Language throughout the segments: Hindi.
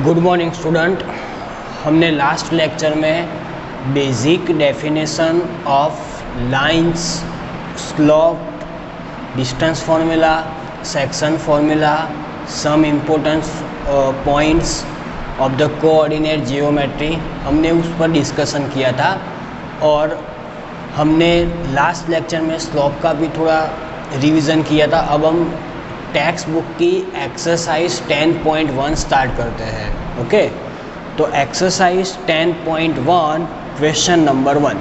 Good morning student. हमने लास्ट लेक्चर में basic definition of lines, slope, distance formula, section formula, some important points of the coordinate geometry हमने उस पर डिस्कशन किया था। और हमने लास्ट लेक्चर में स्लोप का भी थोड़ा रिवीजन किया था। अब हम टेक्स्ट बुक की एक्सरसाइज 10.1 स्टार्ट करते हैं। ओके, तो एक्सरसाइज 10.1 क्वेश्चन नंबर 1।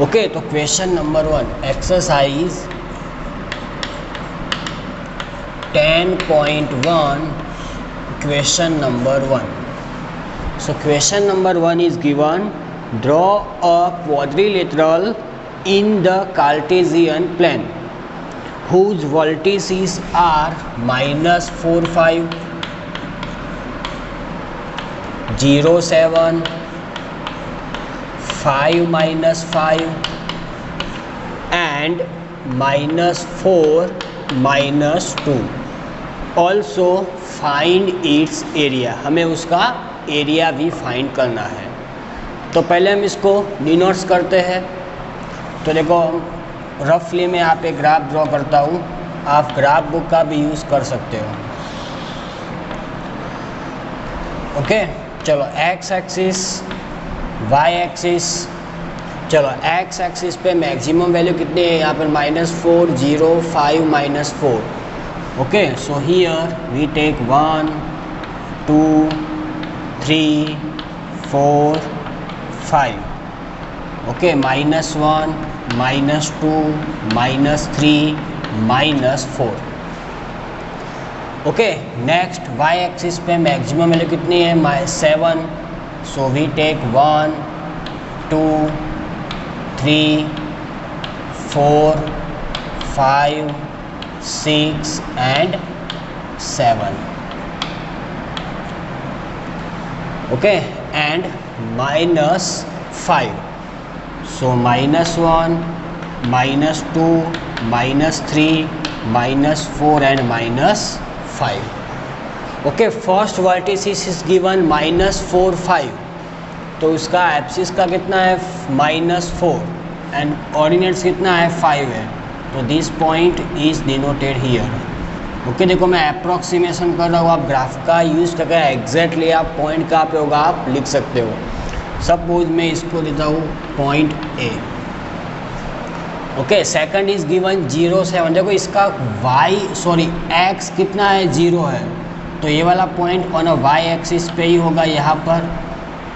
ओके, तो question number 1 exercise 10.1 question number 1। So question number 1 is given, draw a quadrilateral in the Cartesian plane whose vertices are -4, 5, 0, 7, 5, -5 and -4, -2. Also find its area। हमें उसका एरिया भी फाइंड करना है। तो पहले हम इसको डिनोट्स करते हैं। तो देखो, रफली मैं यहाँ पे ग्राफ ड्रॉ करता हूँ, आप ग्राफ बुक का भी यूज़ कर सकते हो। ओके, चलो एक्स एक्सिस, वाई एक्सिस। चलो एक्स एक्सिस पे मैक्सिमम वैल्यू कितनी है यहाँ पर? -4, 0, 5, -4। Okay, so here we take 1, 2, 3, 4, 5। Okay, -1, -2, -3, -4। Okay, next Y axis पे मैक्सिमम वैल्यू कितनी है? 7। So we take 1, 2, 3, 4, 5, 6 and 7। Okay, and -5। So -1, -2, -3, -4 and -5। Okay, first vertices is given -4, 5। तो उसका एप्सिस का कितना है? -4 एंड ऑर्डिनेट्स कितना है? 5 है। तो this point is denoted here. Okay, देखो मैं अप्रॉक्सीमेशन कर रहा हूँ, आप ग्राफ का यूज़ करके एग्जैक्टली आप पॉइंट कहाँ पे होगा आप लिख सकते हो। सपोज मैं इसको देता हूँ point A. Okay, second is given 0, 7। देखो इसका एक्स कितना है? 0 है। तो ये वाला point on a Y axis पे ही होगा। यहाँ पर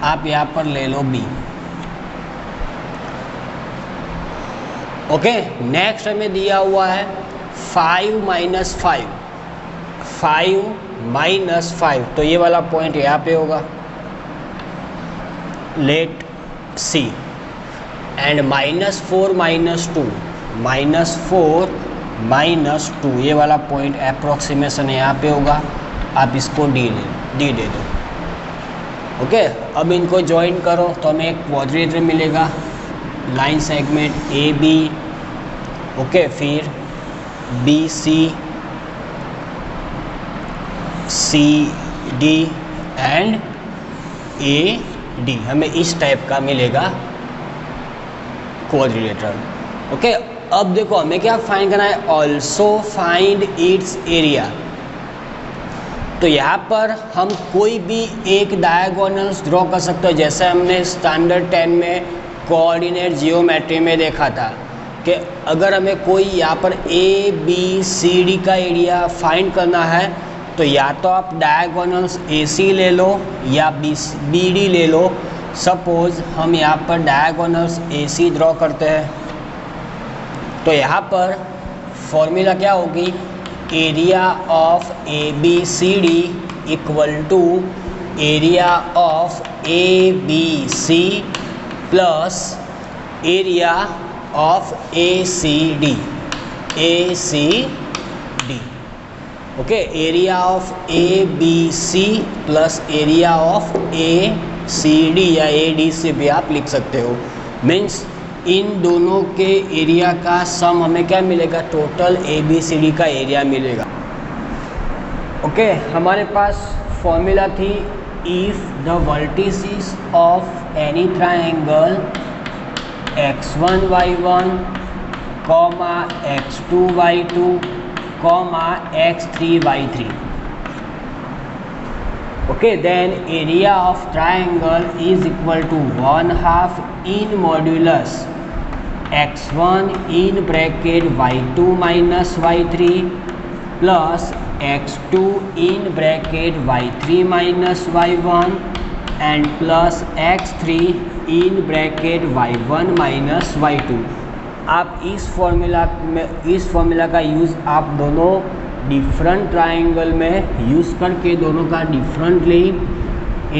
आप यहाँ पर ले लो बी। ओके, नेक्स्ट हमें दिया हुआ है 5, -5। 5, -5, तो ये वाला पॉइंट यहाँ पे होगा। Let see. एंड -4, -2, -4, -2, ये वाला पॉइंट अप्रॉक्सीमेशन यहाँ पे होगा। आप इसको डी दे दो। ओके, अब इनको ज्वाइन करो तो हमें एक क्वाड्रिलेटरल मिलेगा। Line segment A B. Okay, फिर B C, C D and A D. हमें इस टाइप का मिलेगा क्वाड्रिलेटरल। ओके, अब देखो हमें क्या फाइंड करना है? Also find its area. तो यहाँ पर हम कोई भी एक डायगोनल्स ड्रॉ कर सकते हो, जैसे हमने स्टैंडर्ड 10 में कोऑर्डिनेट जियोमेट्री में देखा था कि अगर हमें कोई यहाँ पर ए बी सी डी का एरिया फाइंड करना है तो या तो आप डायगोनल्स ए सी ले लो या बी डी ले लो। सपोज हम यहाँ पर डायगोनल्स ए सी ड्रॉ करते हैं, तो यहाँ पर फॉर्मूला क्या होगी? Area of A B C D equal to area of A B C plus area of A C D. Okay, area of A B C plus area of A C D या ए डी से भी आप लिख सकते हो। मीन्स इन दोनों के एरिया का सम हमें क्या मिलेगा? Total A B C D का एरिया मिलेगा। ओके हमारे पास फॉर्मूला थी if the vertices of any triangle x1 y1 comma x2 y2 comma x3 y3. Okay, then area of triangle is equal to 1/2 in modulus x1 in bracket y2 minus y3 plus x2 in bracket y3 minus y1 and plus x3 in bracket y1 minus y2. आप इस फॉर्मूला का यूज़ आप दोनों डिफरेंट ट्रायंगल में यूज़ करके दोनों का डिफरेंटली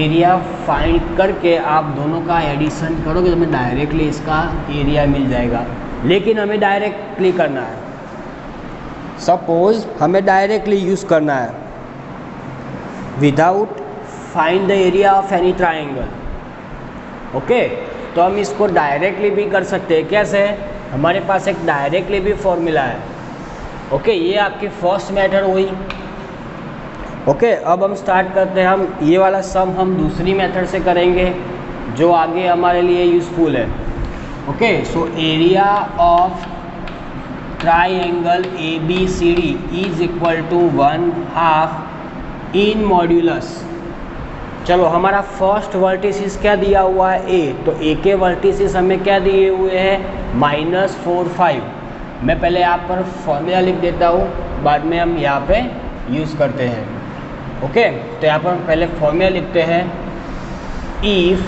एरिया फाइंड करके आप दोनों का एडिशन करोगे तो हमें डायरेक्टली इसका एरिया मिल जाएगा. लेकिन हमें डायरेक्टली करना है. सपोज हमें डायरेक्टली यूज़ करना है without find the area of any triangle. Okay तो हम इसको डायरेक्टली भी कर सकते हैं. कैसे? हमारे पास एक डायरेक्टली भी फॉर्मूला है. ओके ये आपकी फर्स्ट मेथड हुई. ओके अब हम स्टार्ट करते हैं. हम ये वाला सम हम दूसरी मेथड से करेंगे जो आगे हमारे लिए यूज़फुल है. Okay so area of triangle ABCD is equal to 1/2 in modulus. चलो हमारा फर्स्ट वर्टिसिस क्या दिया हुआ है A. तो A के वर्टिसिस हमें क्या दिए हुए हैं -4 5. मैं पहले यहाँ पर फॉर्मूला लिख देता हूँ, बाद में हम यहाँ पे यूज़ करते हैं. ओके तो यहाँ पर हम पहले फॉर्मूला लिखते हैं. If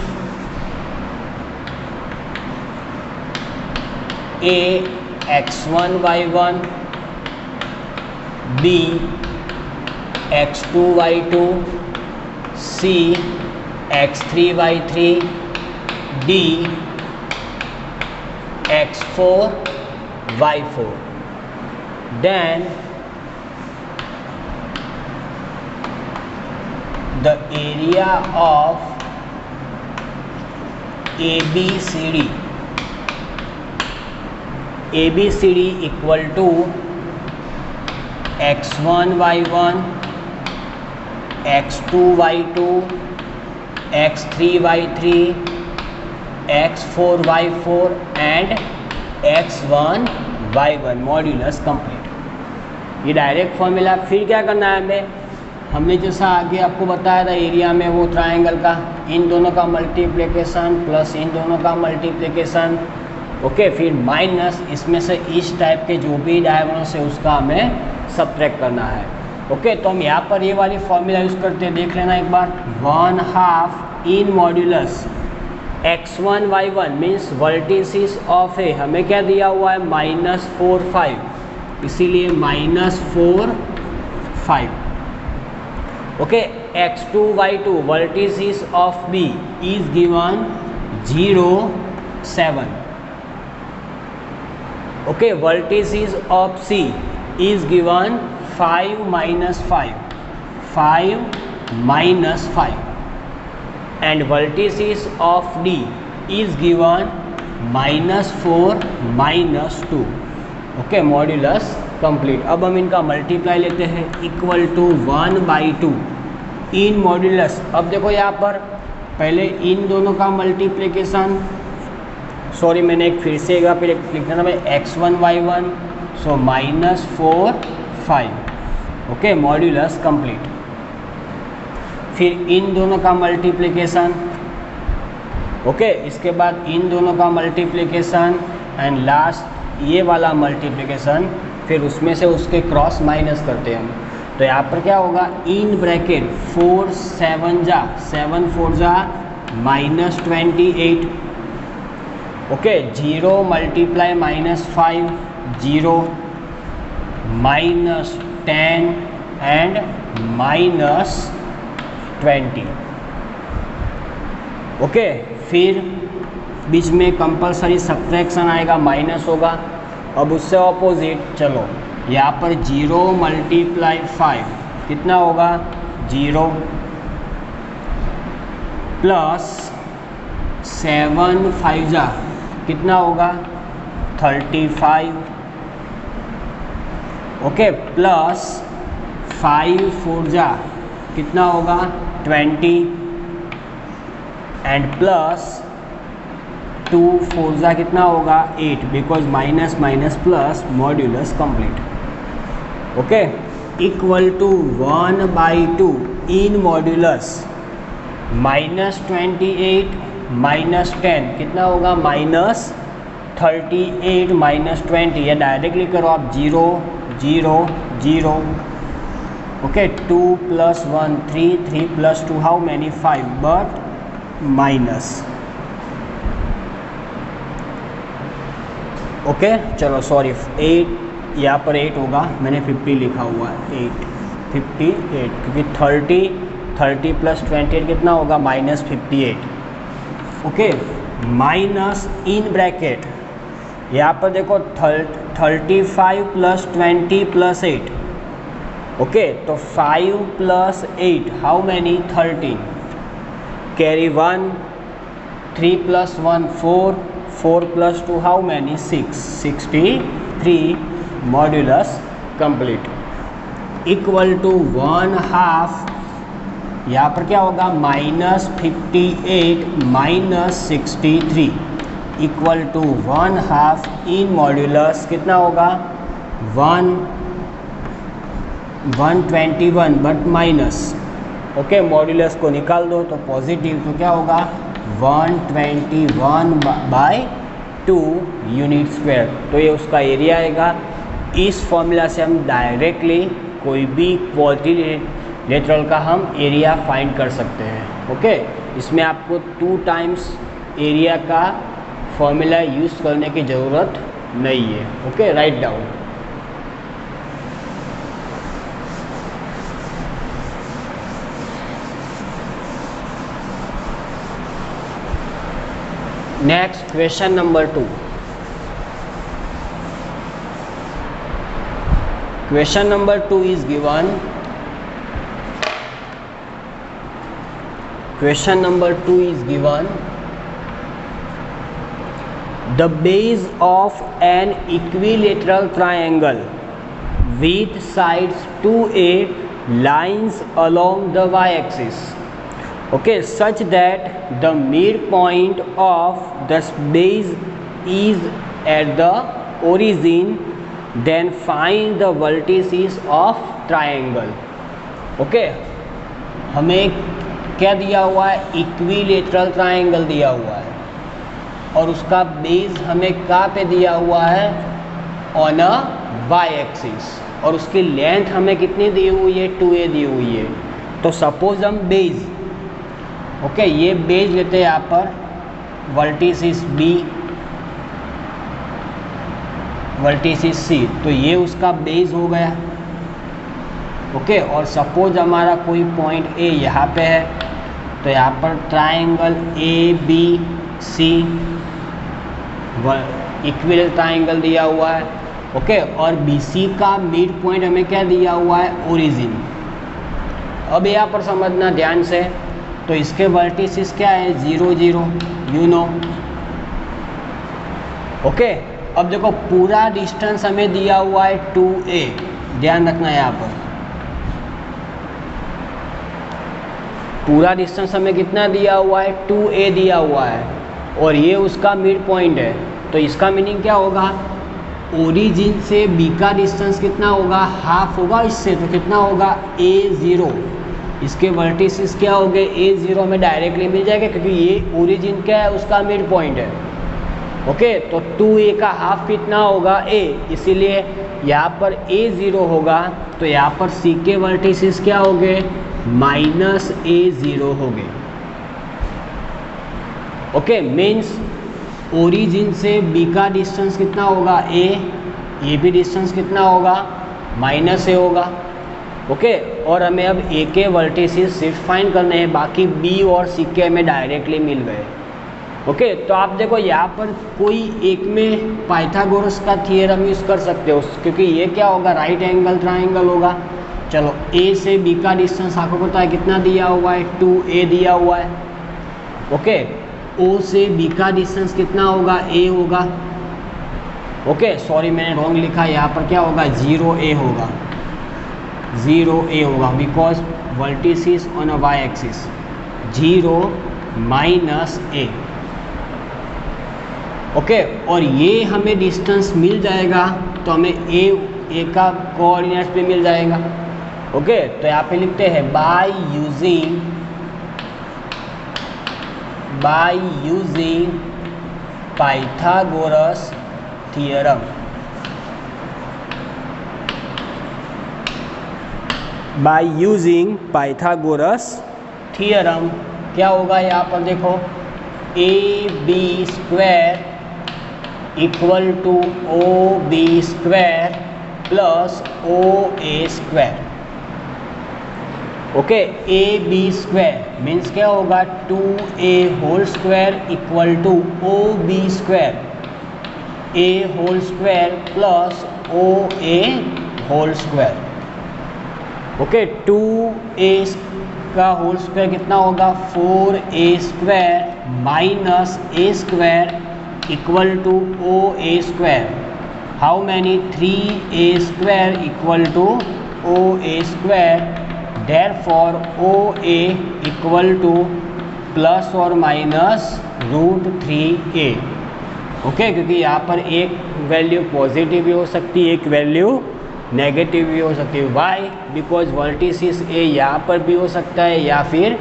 A x1 y1 B x2 y2 C x3 y3 D x4 y4, then the area of ABCD equal to x1 y1 x2 y2 x3 y3 x4 y4 and x1 y1 modulus complete. ये डायरेक्ट फॉर्मूला. फिर क्या करना है हमने जैसा आगे आपको बताया था एरिया में वो ट्रायंगल का इन दोनों का मल्टीप्लिकेशन प्लस इन दोनों का मल्टीप्लिकेशन. ओके फिर माइनस इसमें से इस टाइप के जो भी डायगोनल्स है उसका हमें सब्ट्रैक्ट करना है. ओके तो हम यहाँ पर ये वाली फॉर्मूला यूज़ करते हैं. देख लेना एक बार. 1/2 in modulus x1 y1 means vertices of A हमें क्या दिया हुआ है -4 5, इसीलिए -4 5. Okay x2 y2 vertices of B is given 0 7. Okay vertices of C is given 5 -5 5 -5 and vertices of D is given -4 -2. Okay modulus complete. अब हम इनका मल्टीप्लाई लेते हैं इक्वल टू 1/2 इन मॉड्यूलस. अब देखो यहाँ पर पहले इन दोनों का मल्टीप्लिकेशन, सॉरी मैंने एक फिर से एक बार लिखना था x1 y1 सो -4 5. Okay modulus complete. फिर इन दोनों का मल्टीप्लिकेशन. ओके इसके बाद इन दोनों का मल्टीप्लिकेशन एंड लास्ट ये वाला मल्टीप्लिकेशन. फिर उसमें से उसके क्रॉस माइनस करते हैं हम. तो यहाँ पर क्या होगा इन ब्रैकेट 4 7 जा 7 4 जा -28. Okay 0 multiply -5 0 -10 and -20. ओके फिर बीच में कंपलसरी सब्ट्रैक्शन आएगा, माइनस होगा. अब उससे ऑपोजिट चलो यहाँ पर 0 मल्टीप्लाई 5 कितना होगा 0 प्लस 7 5 जा कितना होगा 35. ओके प्लस 5 4 जा कितना होगा 20 एंड प्लस 2 4 जा कितना होगा 8 because minus minus plus modulus complete. Okay, equal to 1/2 in modulus -28 -10 कितना होगा -38 -20, या डायरेक्टली करो आप 0 0 0। Okay, 2 + 1 3 3 + 2 how many 5 but minus. Okay चलो सॉरी 8 यहाँ पर 8 होगा, मैंने 50 लिखा हुआ है 8 58 क्योंकि 30 + 28 कितना होगा -58। ओके, माइनस इन ब्रैकेट यहाँ पर देखो 35 + 20 + 8। ओके, तो 5 + 8 how many 13, carry 1 3 + 1 4 4 + 2 how many 6 63 modulus complete. Equal to 1/2 यहाँ पर क्या होगा -58 -63 इक्वल टू 1/2 इन मॉड्यूलस कितना होगा 121 बट माइनस। ओके, मॉड्यूलस को निकाल दो तो पॉजिटिव, तो क्या होगा 121/2 यूनिट स्क्वायर। तो ये उसका एरिया आएगा। इस फॉर्मूला से हम डायरेक्टली कोई भी क्वाड्रिलेटरल का हम एरिया फाइंड कर सकते हैं। ओके, इसमें आपको 2 टाइम्स एरिया का फॉर्मूला यूज़ करने की ज़रूरत नहीं है। Okay, write down. Next question number 2। Question number 2 is given. Question number 2 is given. The base of an equilateral triangle with sides 2a lines along the y-axis. Okay, such that the midpoint of the base is at the origin. Then find the vertices of triangle. Okay, हमें क्या दिया हुआ है इक्विलेटरल ट्राइंगल दिया हुआ है और उसका बेस हमें कहाँ पे दिया हुआ है ऑन अ वाई एक्सिस, और उसकी लेंथ हमें कितनी दी हुई है 2a दी हुई है। तो सपोज हम बेस ओके ये बेस लेते हैं यहाँ पर वर्टिसिस B वर्टिसिस C, तो ये उसका बेस हो गया। ओके, और सपोज हमारा कोई पॉइंट A यहाँ पे है, तो यहाँ पर ट्राइंगल ABC इक्विलेटरल ट्राइंगल दिया हुआ है। ओके, और BC का मिड पॉइंट हमें क्या दिया हुआ है ओरिजिन। अब यहाँ पर समझना ध्यान से, तो इसके वर्टिसिस क्या है 0 0 यू नो। ओके, अब देखो पूरा डिस्टेंस हमें दिया हुआ है 2a, ध्यान रखना है यहाँ पर पूरा डिस्टेंस हमें कितना दिया हुआ है 2a दिया हुआ है, और ये उसका मिड पॉइंट है। तो इसका मीनिंग क्या होगा ओरिजिन से B का डिस्टेंस कितना होगा हाफ होगा इससे, तो कितना होगा a0। इसके वर्टिसिस क्या हो गए a0 में डायरेक्टली मिल जाएगा क्योंकि ये ओरिजिन क्या है उसका मिड पॉइंट है। ओके, तो 2a का हाफ कितना होगा a, इसीलिए यहाँ पर a0 होगा, तो यहाँ पर C के वर्टिसिस क्या हो गए -a0 हो गए। ओके, मीन्स ओरिजिन से B का डिस्टेंस कितना होगा a, ये भी डिस्टेंस कितना होगा -a होगा। ओके, और हमें अब a के वर्टिसिस सिर्फ फाइंड करने हैं, बाकी B और C के हमें डायरेक्टली मिल गए। ओके, तो आप देखो यहाँ पर कोई एक में पाइथागोरस का थियरम यूज़ कर सकते हो, क्योंकि ये क्या होगा राइट एंगल ट्राइंगल होगा। चलो A से B का डिस्टेंस आपको पता है कितना दिया हुआ है 2a दिया हुआ है। ओके, O से B का डिस्टेंस कितना होगा a होगा। ओके, सॉरी मैंने रॉन्ग लिखा, यहाँ पर क्या होगा 0a होगा। 0 a होगा, because vertices on a Y axis 0 minus A. Okay, और ये हमें डिस्टेंस मिल जाएगा तो हमें ए का कोऑर्डिनेट्स भी मिल जाएगा। ओके, तो यहाँ पे लिखते हैं by using Pythagoras theorem. By using Pythagoras theorem क्या होगा यहाँ पर देखो, A B square equal to O B square plus O A square. Okay, A B square means क्या होगा 2a whole square equal to O B square, A whole square plus O A whole square. Okay, 2a का होल स्क्वायर कितना होगा 4a square minus A square equal to O A square. How many 3a square equal to O A square, therefore OA equal to plus और माइनस √3a। ओके, क्योंकि यहाँ पर एक वैल्यू पॉजिटिव भी हो सकती है, एक वैल्यू नेगेटिव भी हो सकती है। वाई? बिकॉज वर्टिसिस ए यहाँ पर भी हो सकता है या फिर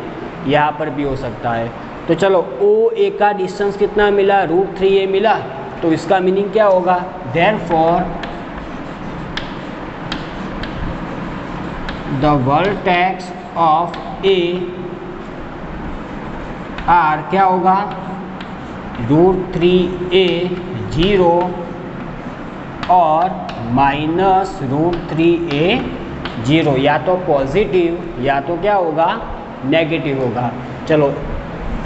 यहाँ पर भी हो सकता है। तो चलो OA का डिस्टेंस कितना मिला, √3a मिला, तो इसका मीनिंग क्या होगा, therefore the vertex of A R क्या होगा √3a 0 और माइनस √3a 0, या तो पॉजिटिव या तो क्या होगा नेगेटिव होगा। चलो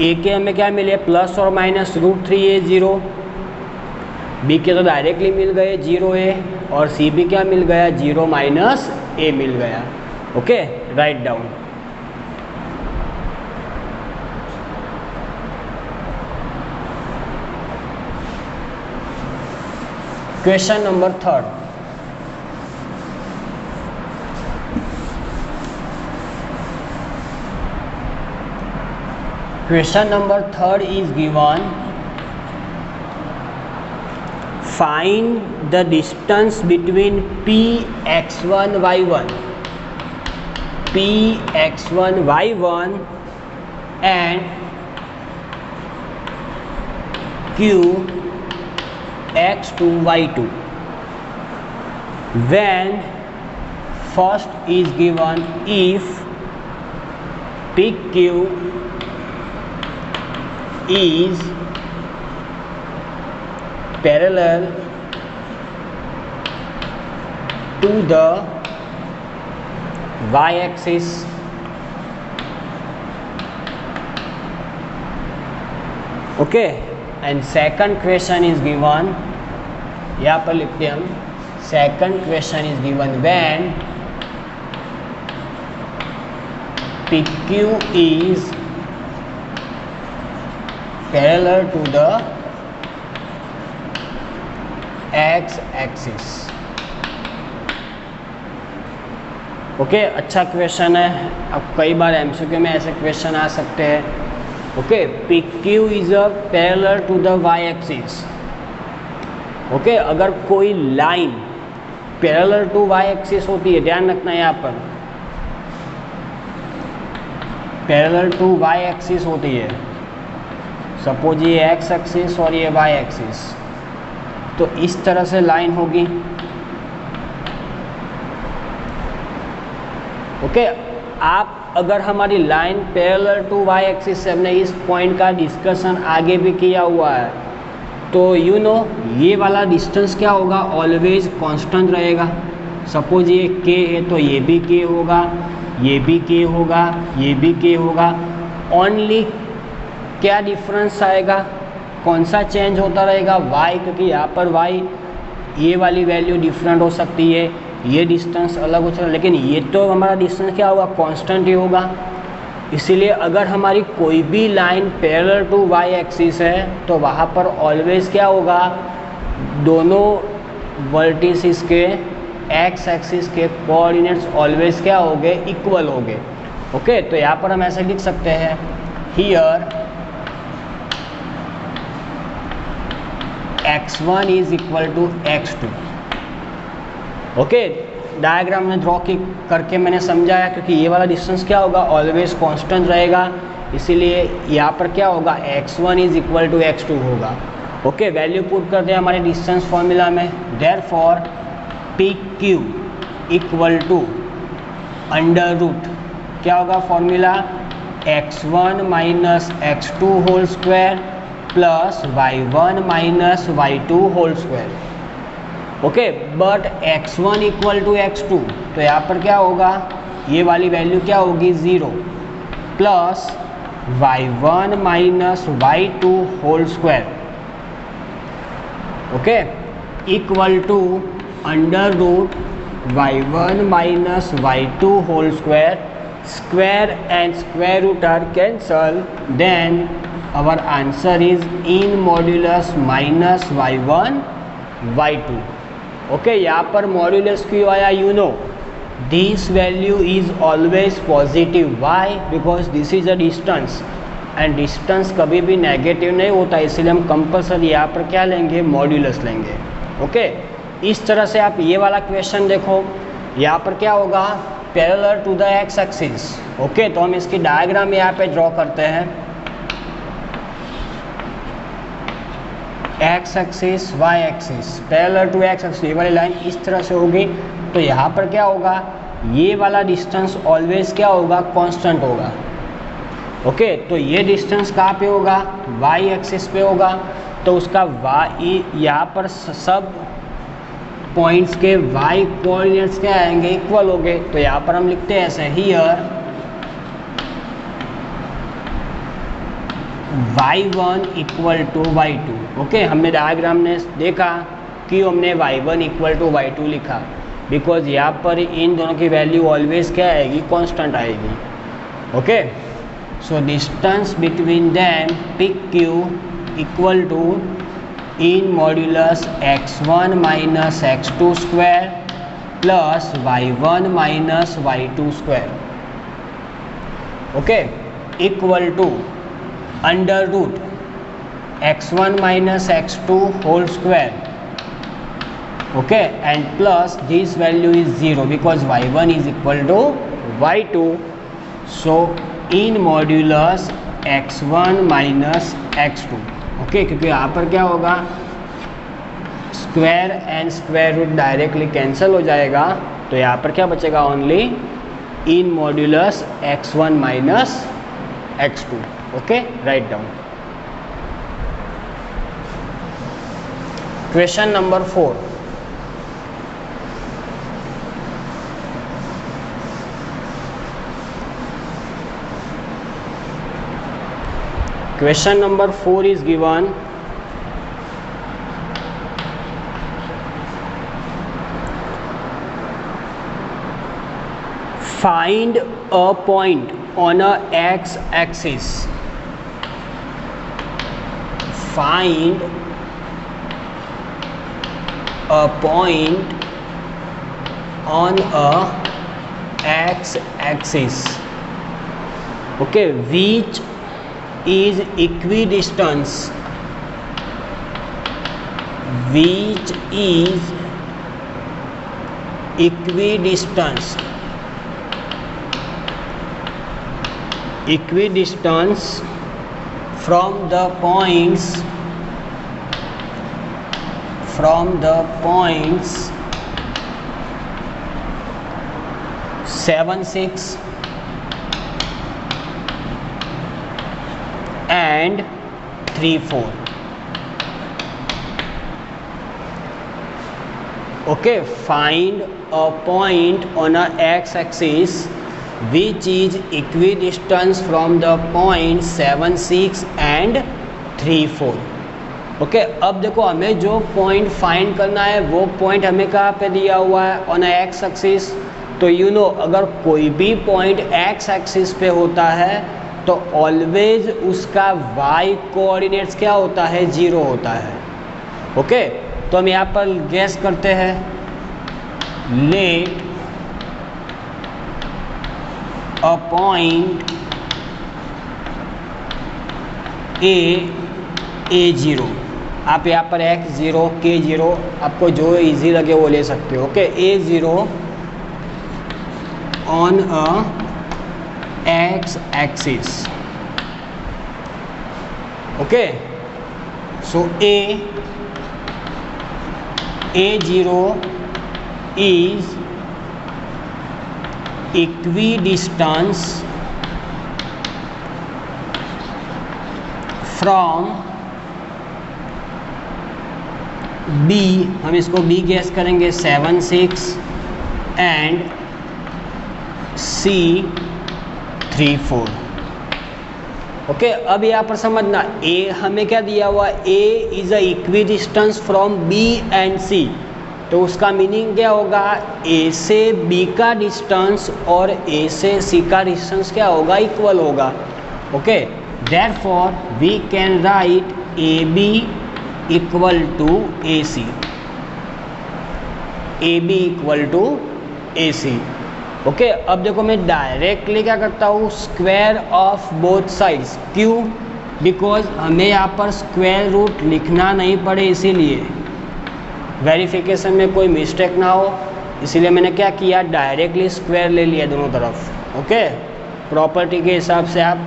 ए के हमें क्या मिले प्लस और माइनस √3a 0, बी के तो डायरेक्टली मिल गए 0a, और सी भी क्या मिल गया 0 माइनस a मिल गया। Okay, write down. Question number 3। Question number 3 is given, find the distance between px1 y1 and qx2 y2 when first is given if pq is parallel to the y-axis okay, and second question is given, यहाँ पर लिखते हैं हम, second question is given when PQ is parallel to the x-axis। Okay, अच्छा क्वेश्चन है। अब कई बार एमसीक्यू में ऐसे क्वेश्चन आ सकते हैं। Okay, PQ is a parallel to the Y axis. Okay, अगर कोई line parallel to Y axis होती है, ध्यान रखना यहाँ पर पैरेलल टू वाई एक्सिस होती है, सपोज ये एक्स एक्सिस और ये वाई एक्सिस, तो इस तरह से लाइन होगी। ओके, आप अगर हमारी line parallel to Y axis से, हमने इस पॉइंट का डिस्कशन आगे भी किया हुआ है, तो यू नो ये वाला डिस्टेंस क्या होगा, ऑलवेज कांस्टेंट रहेगा। सपोज ये k है तो ये भी k होगा, ये भी k होगा, ये भी k होगा। ओनली क्या डिफरेंस आएगा, कौन सा चेंज होता रहेगा, y, क्योंकि यहाँ पर y ये वाली वैल्यू डिफरेंट हो सकती है, ये डिस्टेंस अलग हो सकता है, लेकिन ये तो हमारा डिस्टेंस क्या होगा, कांस्टेंट ही होगा। इसीलिए अगर हमारी कोई भी line parallel to Y axis है तो वहाँ पर ऑलवेज क्या होगा, दोनों वर्टिसेस के एक्स एक्सिस के कोऑर्डिनेट्स ऑलवेज क्या हो गए, इक्वल हो गए। ओके, तो यहाँ पर हम ऐसे लिख सकते हैं, here x1 is equal to x2। Okay, diagram में ड्रॉ करके मैंने समझाया, क्योंकि ये वाला डिस्टेंस क्या होगा, ऑलवेज कांस्टेंट रहेगा, इसीलिए यहाँ पर क्या होगा, x1 is equal to x2 होगा। ओके, वैल्यू पुट कर दिया हमारे डिस्टेंस फॉर्मूला में, therefore P Q equal to under root क्या होगा formula, x1 minus x2 whole square plus y1 minus y2 whole square. Okay, but x1 equal to x2, तो यहाँ पर क्या होगा, ये वाली वैल्यू क्या होगी 0 plus y1 minus y2 whole square. Okay, equal to under root y1 minus y2 whole square, square and square root are cancelled, then our answer is in modulus minus y1 y2। Okay, यहाँ पर मॉड्यूलस क्यों आया, you know this value is always positive, why, because this is a distance and distance कभी भी नेगेटिव नहीं होता, इसलिए हम कंपल्सरी यहाँ पर क्या लेंगे, मॉड्यूलस लेंगे। ओके, इस तरह से आप ये वाला क्वेश्चन देखो, यहाँ पर क्या होगा, parallel to the X axis. Okay, तो हम इसकी डायग्राम यहाँ पे ड्रॉ करते हैं, X axis Y axis parallel to X axis, ये वाली लाइन इस तरह से होगी, तो यहाँ पर क्या होगा, ये वाला डिस्टेंस ऑलवेज क्या होगा, कांस्टेंट होगा। ओके, तो ये डिस्टेंस कहाँ पे होगा, वाई एक्सिस पे होगा, तो उसका वाई यहाँ पर सब पॉइंट्स के वाई कोऑर्डिनेट्स क्या आएंगे, इक्वल हो गए। तो यहाँ पर हम लिखते हैं ऐसे, here y1 equal to y2। Okay, हमने डायग्राम ने देखा कि हमने y1 इक्वल टू y2 लिखा, बिकॉज यहाँ पर इन दोनों की वैल्यू ऑलवेज क्या आएगी, कांस्टेंट आएगी। Okay, so distance between them P Q equal to in modulus x1 minus x2 square plus y1 minus y2 square. Okay, equal to under root x1 minus x2 whole square. Okay, and plus this value is 0 because y1 is equal to y2, so in modulus x1 minus x2। Okay, क्योंकि यहाँ पर क्या होगा, square and square root directly cancel हो जाएगा, तो यहाँ पर क्या बचेगा, only in modulus x1 minus x2। Okay, write down. Question number 4, question number 4 is given, find a point on a x-axis, find a point on a x-axis, okay, which is equidistance, which is equidistance, equidistance from the points 7, 6 and 3, 4. Okay, find a point on a x-axis which is equidistant from the point 7, 6 and 3, 4. Okay, अब देखो हमें जो पॉइंट फाइंड करना है वो पॉइंट हमें कहाँ पे दिया हुआ है, ऑन एक्स एक्सिस। तो यू नो अगर कोई भी पॉइंट एक्स एक्सिस पे होता है तो ऑलवेज उसका वाई कोऑर्डिनेट्स क्या होता है, 0 होता है। ओके, तो हम यहाँ पर गैस करते हैं, let a point A0, आप यहाँ पर x0 k0 आपको जो इजी लगे वो ले सकते हो। Okay, A0 on a x axis. Okay, so A0 is equidistance from B, हम इसको B गैस करेंगे 7 6 एंड C 3 4। ओके, अब यहाँ पर समझना A हमें क्या दिया हुआ, A is a equidistance from B and C, तो उसका मीनिंग क्या होगा, A से B का डिस्टेंस और A से C का डिस्टेंस क्या होगा, इक्वल होगा। Okay, therefore we can write AB equal to AC, AB equal to AC। Okay, अब देखो मैं डायरेक्टली क्या करता हूँ, स्क्वायर ऑफ बोथ साइड्स। क्यों? बिकॉज हमें यहाँ पर स्क्वायर रूट लिखना नहीं पड़े, इसीलिए वेरिफिकेशन में कोई मिस्टेक ना हो, इसीलिए मैंने क्या किया, डायरेक्टली स्क्वायर ले लिया दोनों तरफ। ओके, प्रॉपर्टी के हिसाब से आप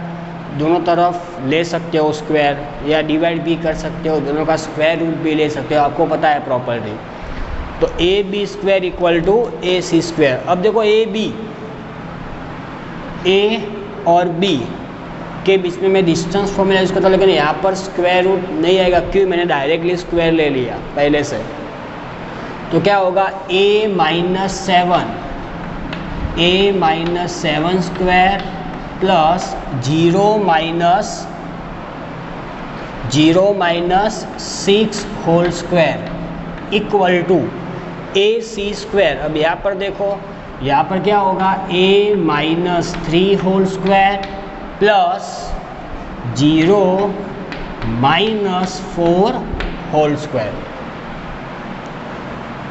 दोनों तरफ ले सकते हो स्क्वायर, या डिवाइड भी कर सकते हो, दोनों का स्क्वायर रूट भी ले सकते हो, आपको पता है प्रॉपर्टी। तो A B square equal to A C square. अब देखो ए और बी के बीच में मैं डिस्टेंस फॉर्मूला यूज़ करता हूँ, लेकिन यहाँ पर स्क्वायर रूट नहीं आएगा। क्यों? मैंने डायरेक्टली स्क्वायर ले लिया पहले से। तो क्या होगा, a minus 7 square plus 0 minus 6 whole square equal to A C square. अब यहाँ पर देखो, यहाँ पर क्या होगा, a minus 3 whole square plus 0 minus 4 whole square.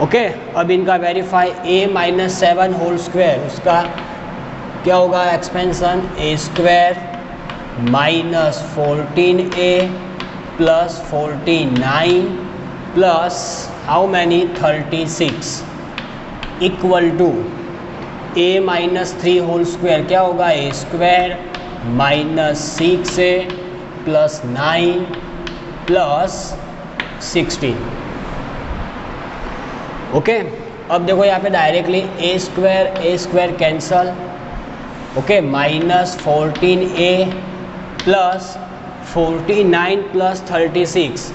Okay, अब इनका verify, a minus 7 whole square, उसका क्या होगा expansion, a square minus 14a plus 49 plus how many 36 equal to a minus 3 whole square क्या होगा, a square minus 6a plus 9 plus 16। Okay, अब देखो यहाँ पे directly A square cancel. Okay, minus 14a plus 49 plus 36,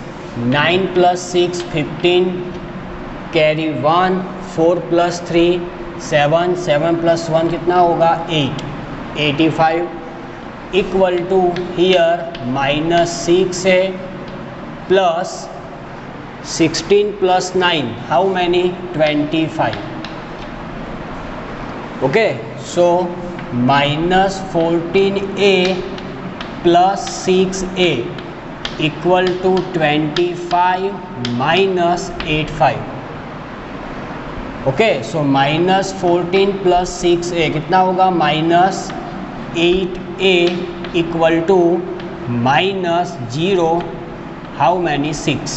9 plus 6 15, carry 1, 4 plus 3 7, 7 plus 1 कितना होगा 8, 85 equal to here minus 6a plus 16 plus 9, how many? 25. Okay, so minus 14a plus 6a equal to 25 minus 85. Okay, so minus 14 plus 6a कितना होगा, minus 8a equal to minus 0, how many? 6.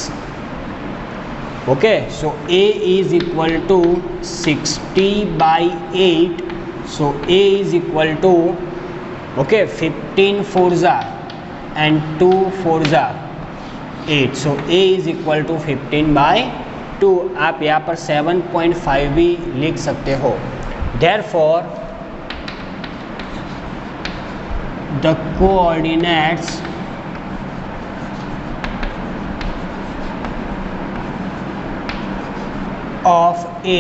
Okay, so a is equal to 60 by 8, so a is equal to, okay, 15 fours are and 2 fours are 8, so a is equal to 15 by 2। आप यहाँ पर 7.5 भी लिख सकते हो। Therefore the coordinates of a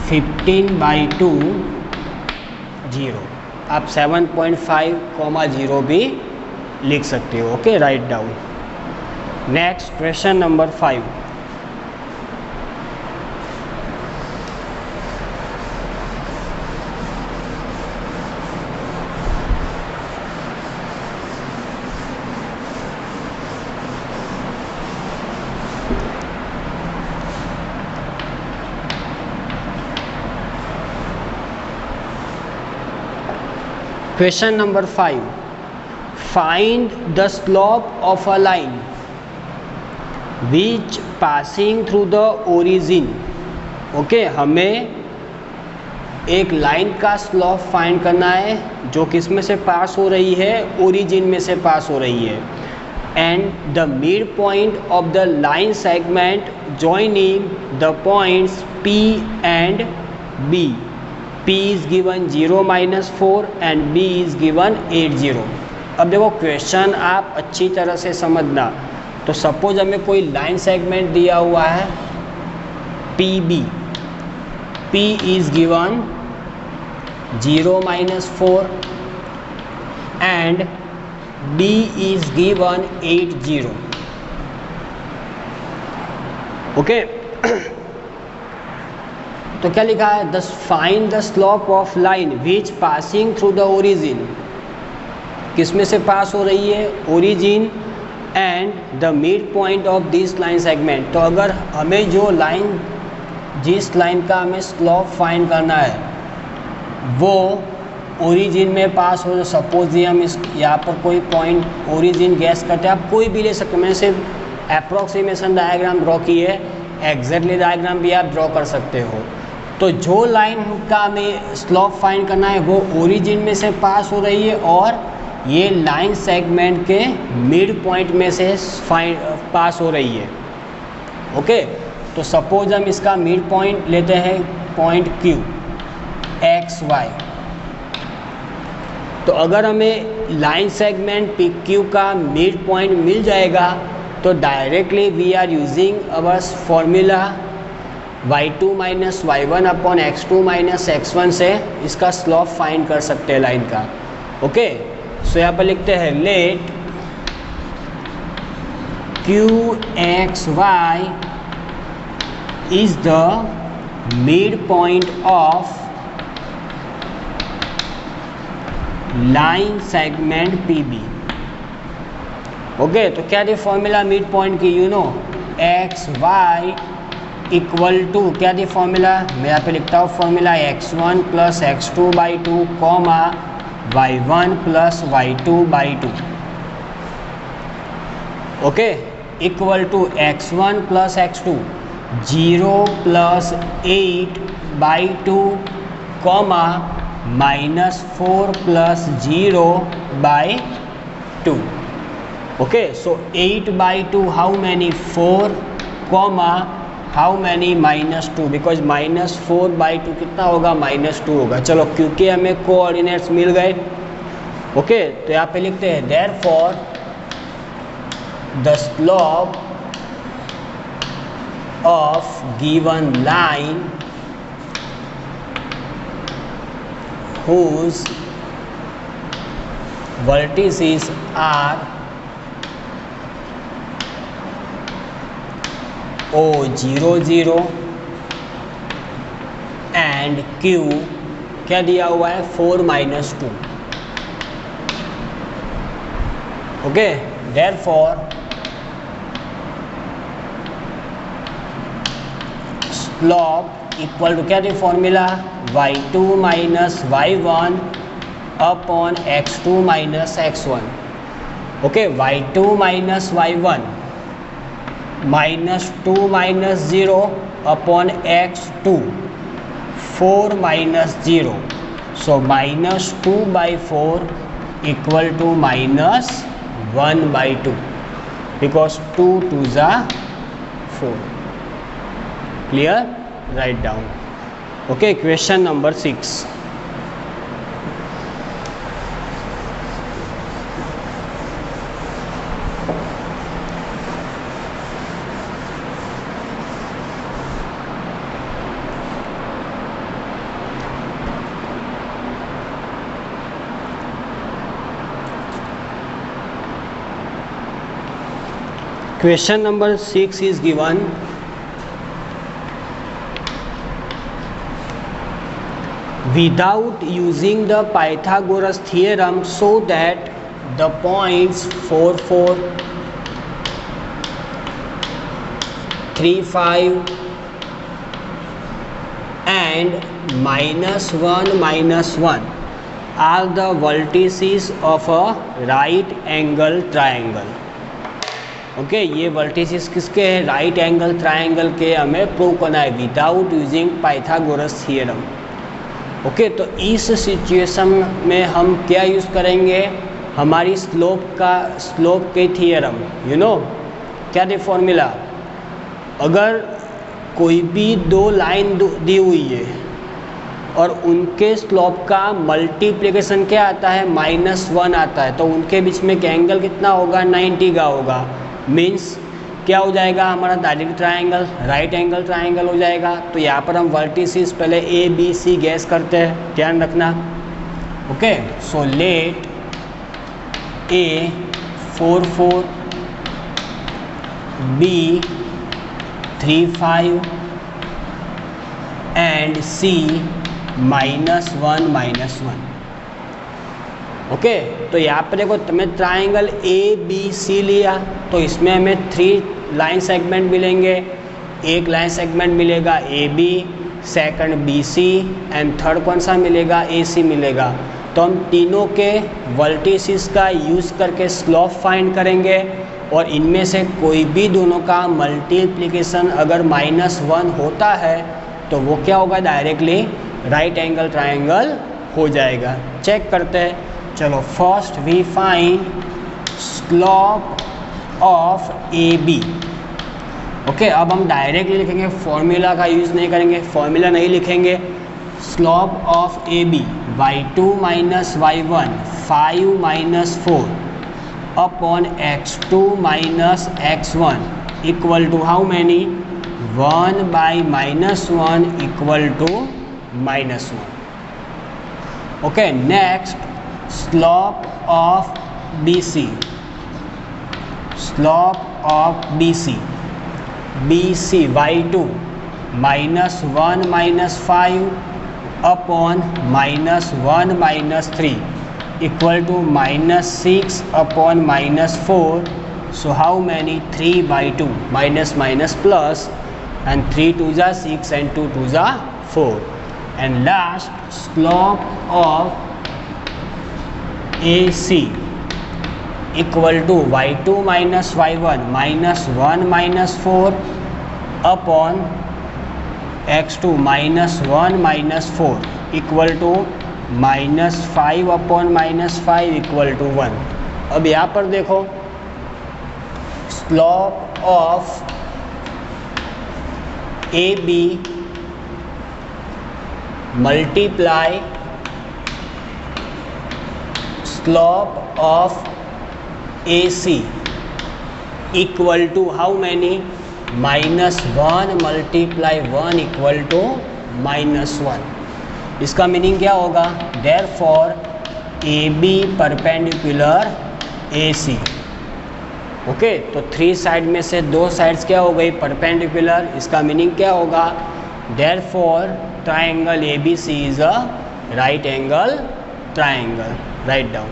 15 by 2 0, आप 7.5, 0 भी लिख सकते हो। Okay, write down. Next question number 5। Question number 5. Find the slope of a line which passing through the origin. Okay, हमें एक लाइन का स्लोप फाइंड करना है जो किस में से पास हो रही है, ओरिजिन में से पास हो रही है. And the mid point of the line segment joining the points P and B. P is given 0 - 4 and B is given 8 0. अब देखो क्वेश्चन आप अच्छी तरह से समझना. तो सपोज हमें कोई लाइन सेगमेंट दिया हुआ है PB. P is given 0 - 4 and B is given 8 0. Okay, तो क्या लिखा है? The find the slope of line which passing through the origin. किस में से पास हो रही है? Origin. And the mid point of this line segment. तो अगर हमें जो लाइन, जिस लाइन का हमें स्लोप फाइंड करना है वो ओरिजिन में पास हो, सपोज ये हम इस यहाँ पर कोई पॉइंट ओरिजिन गैस करते हैं. आप कोई भी ले सकते हैं, मैंने सिर्फ अप्रॉक्सीमेशन डायग्राम ड्रॉ की है, एग्जैक्टली डायग्राम भी आप ड्रॉ कर सकते हो. तो जो लाइन का हमें स्लोप फाइंड करना है वो ओरिजिन में से पास हो रही है और ये लाइन सेगमेंट के मिड पॉइंट में से पास हो रही है. ओके, तो सपोज हम इसका मिड पॉइंट लेते हैं पॉइंट Q x y. तो अगर हमें लाइन सेगमेंट PQ का मिड पॉइंट मिल जाएगा तो directly we are using our formula y2 - y1 upon x2 - x1 से इसका स्लोप फाइंड कर सकते हैं लाइन का. ओके, सो यहाँ पर लिखते हैं let QXY is the midpoint of line segment PB. Okay, तो क्या थी फॉर्मूला मिड पॉइंट की? You know XY equal to, क्या थी फॉर्मूला? मैं यहाँ पे लिखता हूँ formula x1 + x2/2 comma y1 + y2/2. Okay, equal to x1 + x2 0 + 8/2 comma -4 + 0/2. Okay, so 8/2 how many? 4 comma how many? -2, because -4/2 कितना होगा? -2 होगा. चलो, क्योंकि हमें कोऑर्डिनेट्स मिल गए. ओके, तो यहाँ पे लिखते हैं therefore the slope of given line whose vertices are O0 0 and Q क्या दिया हुआ है? 4 - 2. Okay, therefore slope equal to, क्या थी formula? y2 - y1 upon x2 - x1. Okay, y2 - y1 -2 - 0 upon x2 4 - 0. So -2/4 equal to -1/2 because 2 2s are 4. Clear? Right down. Okay, question number 6. Question number 6 is given. Without using the Pythagoras theorem, so that the points 4 4, 3 5 and -1 -1 are the vertices of a right angle triangle. Okay, ये वर्टिसेस किसके हैं? राइट एंगल ट्रायंगल के हमें प्रूव करना है without using Pythagoras theorem. Okay, तो इस सिचुएशन में हम क्या यूज़ करेंगे? हमारी स्लोप के थ्योरम। यू नो क्या दी फॉर्मूला? अगर कोई भी दो लाइन दी हुई है और उनके स्लोप का मल्टीप्लिकेशन क्या आता है? -1 आता है, तो उनके बीच में एंगल कितना होगा? 90 का होगा। मीन्स क्या हो जाएगा? हमारा direct triangle right angle triangle हो जाएगा। तो यहाँ पर हम वर्टिसेस पहले ए बी सी गैस करते हैं, ध्यान रखना। Okay, so let A 4 4, B 3 5 and C -1 -1। Okay, तो यहाँ पर देखो तुम्हें ट्राइंगल ए बी सी लिया, तो इसमें हमें 3 लाइन सेगमेंट मिलेंगे। एक लाइन सेगमेंट मिलेगा A B, second B C and third कौन सा मिलेगा? ए सी मिलेगा। तो हम तीनों के वर्टिसेस का यूज़ करके स्लोप फाइंड करेंगे और इनमें से कोई भी दोनों का मल्टीप्लिकेशन अगर -1 होता है तो वो क्या होगा? डायरेक्टली राइट एंगल ट्रायंगल हो जाएगा। चेक करते हैं। चलो, first we find slope of A B. Okay, अब हम डायरेक्टली लिखेंगे, फॉर्मूला का यूज़ नहीं करेंगे, फॉर्मूला नहीं लिखेंगे। Slope of A B y2 - y1 5 - 4 upon x2 - x1 equal to how many? 1/-1 equal to -1। Okay, next slope of BC। Slope of BC y2 -1 - 5 upon -1 - 3 equal to -6 upon -4। So how many? 3/2 minus plus and 3 2 जा 6 and 2 2 जा 4। and last slope of AC equal to y2 - y1 -1 - 4 upon x2 -1 - 4 equal to -5 upon -5 equal to 1। अब यहाँ पर देखो, slope of AB multiply slope of AC equal to how many? -1 multiply 1 equal to -1। इसका मीनिंग क्या होगा? Therefore AB perpendicular AC। Okay, तो 3 साइड में से 2 साइड्स क्या हो गई? परपेंडिकुलर। इसका मीनिंग क्या होगा? Therefore triangle ABC is a right angle triangle. Write down.